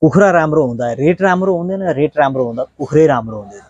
कुखुरा राम्रो हुँदा रेट राम्रो हुँदैन, रेट राम्रो हुँदा कुखुरै राम्रो हुँदैन।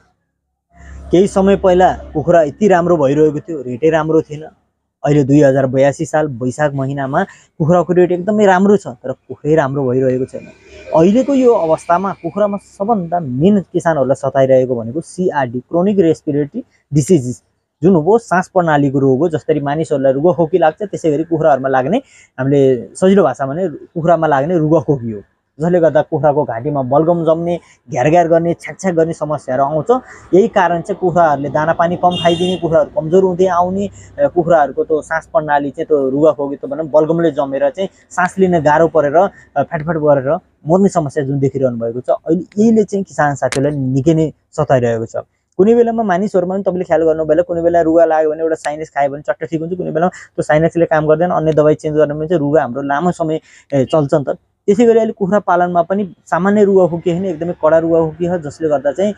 केही समय पहिला कुखुरा यति राम्रो भइरहेको थियो, रेटै राम्रो थिएन। अहिले 2082 साल वैशाख महिनामा कुखुराको रेट एकदमै राम्रो छ, तर कुखुरै राम्रो भइरहेको छैन। अहिलेको यो अवस्थामा कुखुरामा सबभन्दा मेन किसानहरूलाई सताइरहेको भनेको CRD, क्रोनिक रेस्पिरेटरी डिसिजेस, जुन हो सास प्रणालीको रोग हो। जसरी मानिसहरूलाई रुगाखोकी लाग्छ, त्यसै गरी कुखुराहरूमा लाग्ने, हामीले सजिलो भाषामा भने कुखुरामा लाग्ने रुगाखोकी हो, जसले गर्दा कुखुराको घाँटीमा बलगम जम्ने, घ्यारघ्यार गर्ने, छ्याकछ्याक गर्ने समस्याहरू आउँछ। यही कारण चाहिँ कुखुराहरूले दाना पानी कम खाइदिने, कुखुराहरू कमजोर हुँदै आउने, कुखुराहरूको त्यो सास प्रणाली चाहिँ त्यो रुगाखोकी त भनौँ बलगमले जमेर चाहिँ सास लिन गाह्रो परेर फ्याटफ्याट गरेर मर्ने समस्या जुन देखिरहनु भएको छ, अहिले यहीले चाहिँ किसान साथीहरूलाई निकै नै सताइरहेको छ। कुनै बेलामा मानिसहरूमा पनि तपाईँले ख्याल गर्नु बेला कुनै बेला रुगा लाग्यो भने एउटा साइनेस खायो भने चट्ट ठिक हुन्छ, कुनै बेलामा त्यो साइनेसले काम गर्दैन, अन्य दबाई चेन्ज गर्ने भने चाहिँ रुगा हाम्रो लामो समय चल्छ नि त। त्यसै गरी अहिले कुखुरा पालनमा पनि सामान्य रुगाखोकी होइन, एकदमै कडा रुगाखोकी हो, जसले गर्दा चाहिँ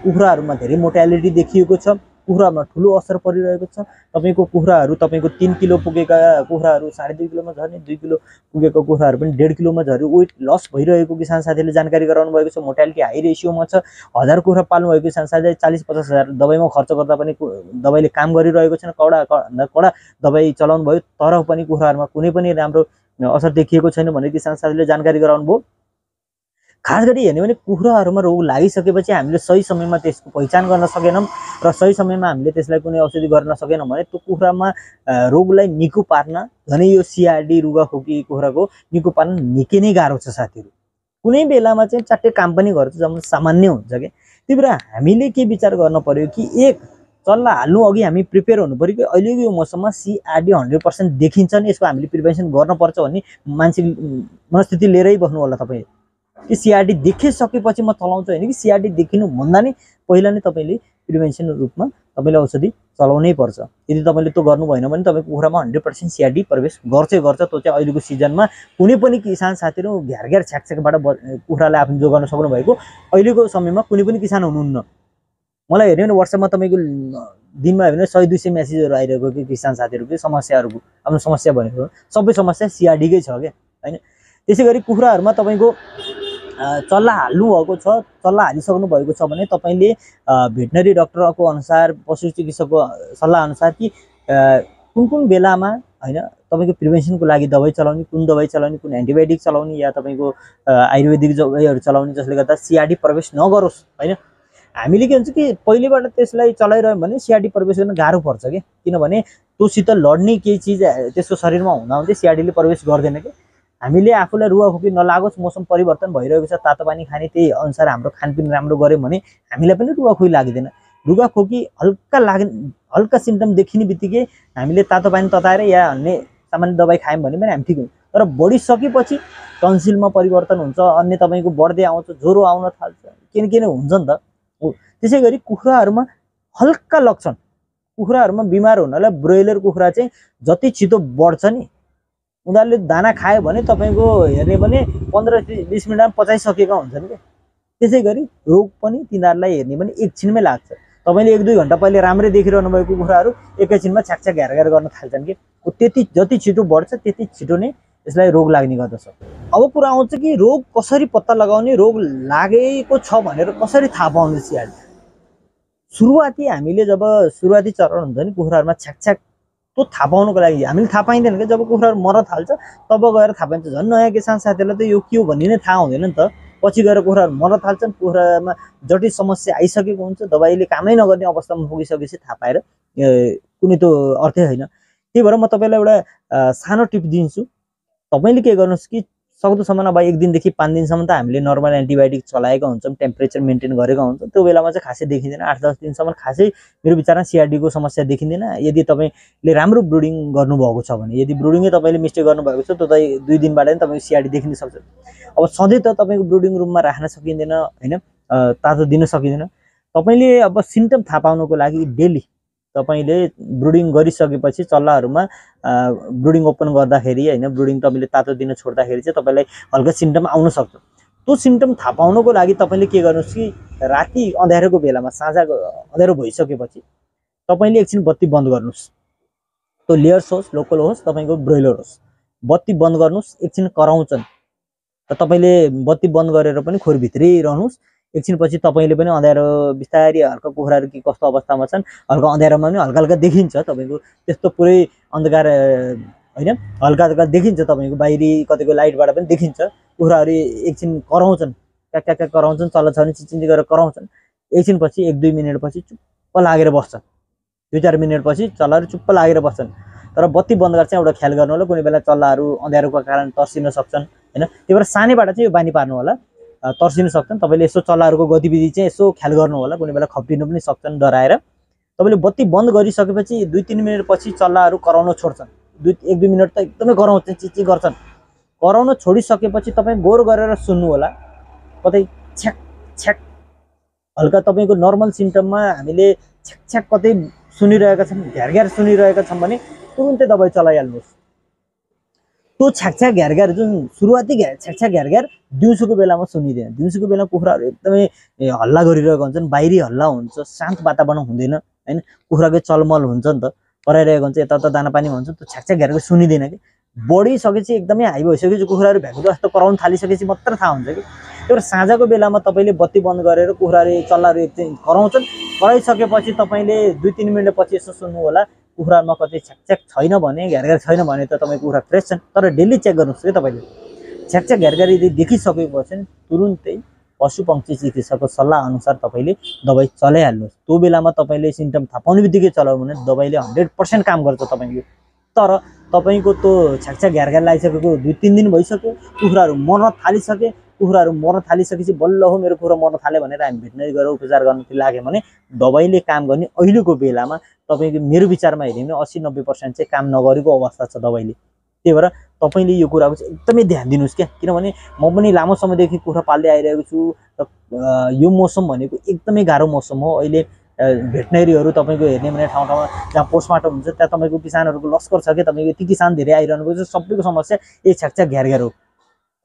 कुखुराहरूमा धेरै मोर्टालिटी देखिएको छ, कुखुरामा ठुलो असर परिरहेको छ। तपाईँको कुखुराहरू 3 किलो पुगेका कुखुराहरू 2.5 किलोमा झर्ने, 2 किलो पुगेको कुखुराहरू पनि 1.5 किलोमा झर्यो, वेट लस भइरहेको किसान साथीले जानकारी गराउनु भएको छ। मोर्टालिटी हाई रेसियोमा छ। 1000 कुखुरा पाल्नु भएको किसान साथीले 40-50 हजार दबाईमा खर्च गर्दा पनि दबाईले काम गरिरहेको छैन, कडा दबाई चलाउनु भयो तर पनि कुखुराहरूमा कुनै पनि राम्रो असर देखिएको छैन भने किसान साथीले जानकारी गराउनु भयो। खास गरी हेर्ने भने कुखुराहरूमा रोग लागिसकेपछि हामीले सही समयमा त्यसको पहिचान गर्न सकेनौँ र सही समयमा हामीले त्यसलाई कुनै औषधि गर्न सकेनौँ भने त्यो कुखुरामा रोगलाई निको पार्न, झनै यो CRD रुगाखोकी कुखुराको निको पार्न निकै नै गाह्रो छ साथीहरू। कुनै बेलामा चाहिँ चट्टै काम पनि गर्छ, जब सामान्य हुन्छ के। त्यही भएर हामीले के विचार गर्न पर्यो कि एक चल्ला हाल्नु अघि हामी प्रिपेयर हुनु पर्यो कि अहिलेको यो मौसममा CRD 100% देखिन्छ नि, यसको हामीले प्रिभेन्सन गर्नुपर्छ भन्ने मान्छे मनस्थिति लिएरै बस्नु होला तपाईँ। कि CRD देखिसकेपछि म चलाउँछु होइन, कि CRD देखिनु भन्दा नै पहिला नै तपाईँले प्रिभेन्सन रूपमा तपाईँले औषधि चलाउनै पर्छ। यदि तपाईँले त्यो गर्नु भएन भने तपाईँको कुखुरामा 100% CRD प्रवेश गर्छ। त्यो चाहिँ अहिलेको सिजनमा कुनै पनि किसान साथीहरू घ्यारघ्यार छ्याकछ्याकबाट कुखुरालाई आफ्नो जोगाउन सक्नु भएको अहिलेको समयमा कुनै पनि किसान हुनुहुन्न। मलाई हेर्यो भने WhatsAppमा तपाईँको दिनमा हेर्नु 100-200 मेसेजहरू आइरहेको कि किसान साथीहरूको समस्याहरूको आफ्नो समस्या भनेको सबै समस्या CRDकै छ क्या होइन। त्यसै गरी कुखुराहरूमा तपाईँको चल्ला हाल्नु भएको छ, चल्ला हालिसक्नु भएको छ भने तपाईँले भेटनरी डक्टरको अनुसार, पशु चिकित्सकको सल्लाह अनुसार कि कुन कुन बेलामा होइन तपाईँको प्रिभेन्सनको लागि दबाई चलाउने, कुन दबाई चलाउने, कुन एन्टिबायोटिक चलाउने या तपाईँको आयुर्वेदिक दबाईहरू चलाउने, जसले गर्दा CRD प्रवेश नगरोस् होइन। हामीले के हुन्छ कि पहिलेबाट त्यसलाई चलाइरह्यौँ भने CRD प्रवेश गर्न गाह्रो पर्छ क्या, किनभने त्योसित लड्ने केही चिज त्यसको शरीरमा हुँदा हुँदै CRDले प्रवेश गर्दैन कि। हामीले आफूलाई रुगाखोकी नलागोस्, मौसम परिवर्तन भइरहेको छ, तातो पानी खाने, त्यही अनुसार हाम्रो खानपिन राम्रो गऱ्यौँ भने हामीलाई पनि रुगाखोकी लाग्दैन। रुगाखोकी हल्का सिम्टम देखिने बित्तिकै हामीले तातो पानी तताएर या अन्य सामान्य दबाई खायौँ भने पनि हामी ठिक हुन्छ। तर बढिसकेपछि टन्सिलमा परिवर्तन हुन्छ, अन्य तपाईँको बढ्दै आउँछ, ज्वरो आउन थाल्छ, के न हुन्छ नि त। त्यसै गरी कुखुराहरूमा हल्का लक्षण, कुखुराहरूमा बिमार हुनलाई ब्रोइलर कुखुरा चाहिँ जति छिटो बढ्छ नि, उनीहरूले दाना खायो भने तपाईँको हेर्ने भने 15-20 मिनटमा पचाइसकेका हुन्छन् क्या। त्यसै गरी रोग पनि तिनीहरूलाई हेर्ने पनि एकछिनमै लाग्छ। तपाईँले 1-2 घन्टा पहिले राम्रै देखिरहनु भएको कुखुराहरू एकैछिनमा छ्याकछ्याक घ्यारघ्यार गर्न थाल्छन् कि। त्यति जति छिटो बढ्छ त्यति छिटो नै यसलाई रोग लाग्ने गर्दछ। अब कुरा आउँछ कि रोग कसरी पत्ता लगाउने, रोग लागेको छ भनेर कसरी थाहा पाउने। सुरुवाती हामीले जब सुरुवाती चरण हुन्छ नि कुखुराहरूमा छ्याकछ्याक, त्यो थाहा पाउनुको लागि हामीले थाहा पाइँदैन कि जब कुखुराहरू मर्न थाल्छ तब गएर थाहा पाइन्छ। झन् नयाँ किसान साथीहरूलाई त यो के हो भन्ने नै थाहा हुँदैन नि त। पछि गएर कुखुराहरू मर्न थाल्छन्, कुखुरामा जटिल समस्या आइसकेको हुन्छ, दबाईले कामै नगर्ने अवस्थामा पुगिसकेपछि थाहा पाएर कुनै त्यो अर्थै होइन। त्यही भएर म तपाईँलाई एउटा सानो टिप दिन्छु। तपाईँले के गर्नुहोस् कि सक्दोसम्म अब 1 दिनदेखि 5 दिनसम्म त हामीले नर्मल एन्टिबायोटिक चलाएका हुन्छौँ, टेम्परेचर मेन्टेन गरेका हुन्छौँ, त्यो बेलामा चाहिँ खासै देखिँदैन। 8-10 दिनसम्म खासै मेरो विचारमा CRDको समस्या देखिँदैन। यदि तपाईँले राम्रो ब्रुडिङ गर्नुभएको छ भने, यदि ब्रुडिङै तपाईँले मिस्टेक गर्नुभएको छ त्यो त 2 दिनबाट नै तपाईँको CRD देखिन सक्छ। अब सधैँ त तपाईँको ब्रुडिङ रुममा राख्न सकिँदैन होइन, तातो दिन सकिँदैन। तपाईँले अब सिम्टम थाहा पाउनुको लागि डेली तपाईँले ब्रुडिङ गरिसकेपछि चल्लाहरूमा ब्रुडिङ ओपन गर्दाखेरि होइन, ब्रुडिङ तपाईँले तातो दिन छोड्दाखेरि चाहिँ तपाईँलाई हल्का सिम्टम आउन सक्छ। त्यो सिम्टम थाहा पाउनुको लागि तपाईँले के गर्नुहोस् कि राति अँध्यारोको बेलामा, साँझको अँध्यारो भइसकेपछि तपाईँले एकछिन बत्ती बन्द गर्नुहोस्। त्यो लेयर्स होस्, लोकल होस्, तपाईँको ब्रोइलर होस्, बत्ती बन्द गर्नुहोस्, एकछिन कराउँछन्। र तपाईले बत्ती बन्द गरेर पनि खोरभित्रै रहनुहोस्। एकछिनपछि तपाईले पनि अँध्यारो बिस्तारै हल्का कुखुराहरू के कस्तो अवस्थामा छन्, हल्का अँध्यारोमा पनि हल्का हल्का देखिन्छ तपाईको, त्यस्तो पुरै अन्धकार हैन, हल्का हल्का देखिन्छ तपाईको, बाहिरी कतिको लाइटबाट पनि देखिन्छ। कुखुराहरू एकछिन कराउँछन्, क्याक क्याक कराउँछन्, चल्ला छ भने चिचिन्ची गरेर कराउँछन्। एकछिनपछि 1-2 मिनेटपछि चुप्प लागेर बस्छन्। 2-4 मिनेटपछि चल्लाहरू चुप्प लागेर बस्छन्। तर बत्ती बन्द गरेर चाहिँ एउटा ख्याल गर्नु होला, कुनै बेला चल्लाहरू अँध्यारोको कारण तर्सिन सक्छन् हैन। त्यही भएर सानैबाट चाहिँ यो बानी पार्नु होला, तर्सिन सक्छन्। तपाईले यसो चल्लाहरूको गतिविधि चाहिँ यसो ख्याल गर्नु होला, कुनै बेला खप्टिनु पनि सक्छन् डराएर। तपाईले बत्ती बन्द गरिसकेपछि 2-3 मिनेटपछि चल्लाहरू कराउन छोड्छन्। 1-2 मिनेट त एकदमै कराउँछन्, चिची गर्छन्। कराउन छोडिसकेपछि तपाई गोर गरेर सुन्नु होला, कतै छ्याक छ्याक हल्का तपाईको नर्मल सिम्पटममा हामीले छ्याक छ्याक कतै सुनिरहेका छन्, घ्यारघ्यार सुनिरहेका छन् भने तुरुन्तै दबाई चलाइहाल्नुहोस्। त्यो छ्याक घ्यारघ्यार जुन सुरुवाती छ्याक घ्यारघ्यार दिउँसोको बेलामा सुनिदैन। दिउँसोको बेला कुखुराहरू एकदमै हल्ला गरिरहेको हुन्छन्, बाहिरी हल्ला हुन्छ, शान्त वातावरण हुँदैन हैन, कुखुराकै चलमल हुन्छ नि त, कराइरहेको हुन्छ, यताउता दाना पानी हुन्छ, त्यो छ्याक घ्यारघ्यार सुनिदैन कि। बढिसकेपछि एकदमै हाई भइसकेपछि कुखुराहरू भ्याकु जस्तो कराउन थालिसकेपछि मात्र थाहा हुन्छ कि। त्यही भएर साँझको बेलामा तपाईले बत्ती बन्द गरेर कुखुराहरू चल्लाहरू एकछिन कराउँछन्, कराइसकेपछि तपाईले 2-3 मिनेटपछि यसो सुन्नु होला, कुखुरामा कतै छ्याक छैन भने, घ्यारघ्यार छैन भने त तपाईको कुखुरा फ्रेस छन्। तर डेली चेक गर्नुहोस् के तपाईले। छ्याक घ्यारघ्यार यदि देखिसकेपछि तुरुन्तै पशुपक्षी चिकित्सकको सल्लाह अनुसार तपाईले दबाई चलाइहाल्नुहोस्। त्यो बेलामा तपाईले सिम्पटम थाहा पाउने बित्तिकै चलाउनु भने दबाईले 100% काम गर्छ तपाईको। तर तपाईको त्यो छ्याक घ्यारघ्यार लागिसकेको 2-3 दिन भइसक्यो, कुखुराहरू मर्न थालिसके, कुखुराहरू मर्न थालिसकेपछि बल्ल हो मेरो कुखुरा मर्न थाल्यो भनेर हामी भेटनेरी गरेर उपचार गर्न लाग्यो भने दबाईले काम गर्ने अहिलेको बेलामा तपाईको मेरो विचारमा हेर्यो भने 80-90% चाहिँ काम नगरेको अवस्था छ दबाईले। त्यही भएर तपाईले यो कुराको चाहिँ एकदमै ध्यान दिनुस् क्या। किनभने म पनि लामो समयदेखि कुखुरा पाल्दै आइरहेको छु र यो मौसम भनेको एकदमै गाह्रो मौसम हो। अहिले भेटनेरीहरू तपाईको हेर्ने भने ठाउँ ठाउँमा जहाँ पोस्टमार्टम हुन्छ त्यहाँ तपाईको किसानहरूको लस्कर छ कि, तपाईको ती किसान धेरै आइरहनु भएको छ। सबैको समस्या यही छ्याक घ्यारघ्यार हो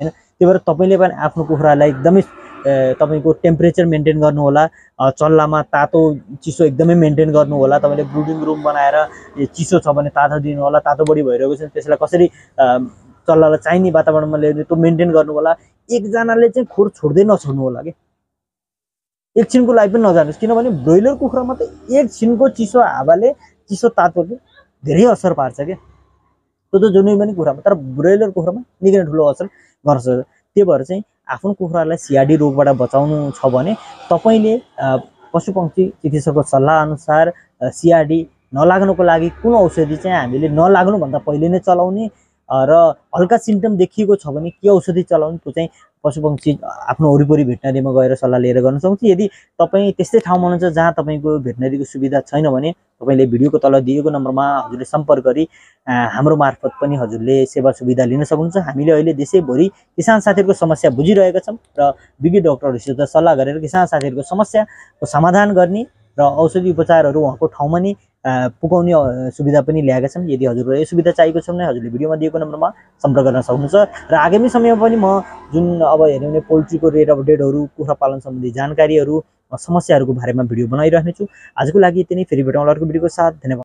हैन। त्यही भएर तपाईले पनि आफ्नो कुखुरालाई एकदमै तपाईको टेम्परेचर मेन्टेन गर्नु होला, चल्लामा तातो चिसो एकदमै मेन्टेन गर्नु होला। तपाईले ब्रुडिङ रुम बनाएर चिसो छ भने तातो दिनु होला, तातो बढी भइरहेको छ त्यसलाई कसरी चल्लालाई चाहिने वातावरणमा ल्याउने त्यो मेन्टेन गर्नु होला। एकजनाले चाहिँ खोर छोड्दै नछोड्नु होला के, एकछिनको लागि पनि नजानुस्। किनभने ब्रोइलर कुखुरामा त एकछिनको चिसो हावाले, चिसो तातोले धेरै असर पार्छ के, त्यो त जुनै पनि कुखुरामा। तर ब्रोइलर कुखुरामा निकै ठुलो असर गर्न सक्छ। त्यही भएर चाहिँ आफ्नो कुखुरालाई सिआरडी रोगबाट बचाउनु छ भने तपाईले पशुपक्षी चिकित्सकको सल्लाह अनुसार सिआरडी नलाग्नको लागि कुन औषधि चाहिँ हामीले नलाग्नु भन्दा पहिले नै चलाउने र हल्का सिम्पटम देखिएको छ भने के औषधि चलाउने, त्यो चाहिँ पशुपक्षी आफ्नो वरिपरि भेटनेरीमा गएर सल्लाह लिएर गर्न सक्नुहुन्छ। यदि तपाईँ त्यस्तै ठाउँमा हुनुहुन्छ जहाँ तपाईँको भेटनेरीको सुविधा छैन भने तपाईँले भिडियोको तल दिएको नम्बरमा हजुरले सम्पर्क गरी हाम्रो मार्फत पनि हजुरले सेवा सुविधा लिन सक्नुहुन्छ। हामीले अहिले देशैभरि किसान साथीहरूको समस्या बुझिरहेका छौँ र विज्ञ डाक्टरहरूसित सल्लाह गरेर किसान साथीहरूको समस्याको समाधान गर्ने र औषधि उपचारहरू उहाँको ठाउँमा नै पुगाउने सुविधा पनि ल्याएका छौँ। यदि हजुरलाई यो सुविधा चाहिएको छ भने हजुरले भिडियोमा दिएको नम्बरमा सम्पर्क गर्न सक्नुहुन्छ। र आगामी समयमा पनि म जुन अब हेर्नु भने पोल्ट्रीको रेट अपडेटहरू, कुखुरा पालन सम्बन्धी जानकारीहरू, समस्याहरूको बारेमा भिडियो बनाइरहनेछु। आजको लागि यति नै, फेरि भेटौँला अर्को भिडियोको साथ। धन्यवाद।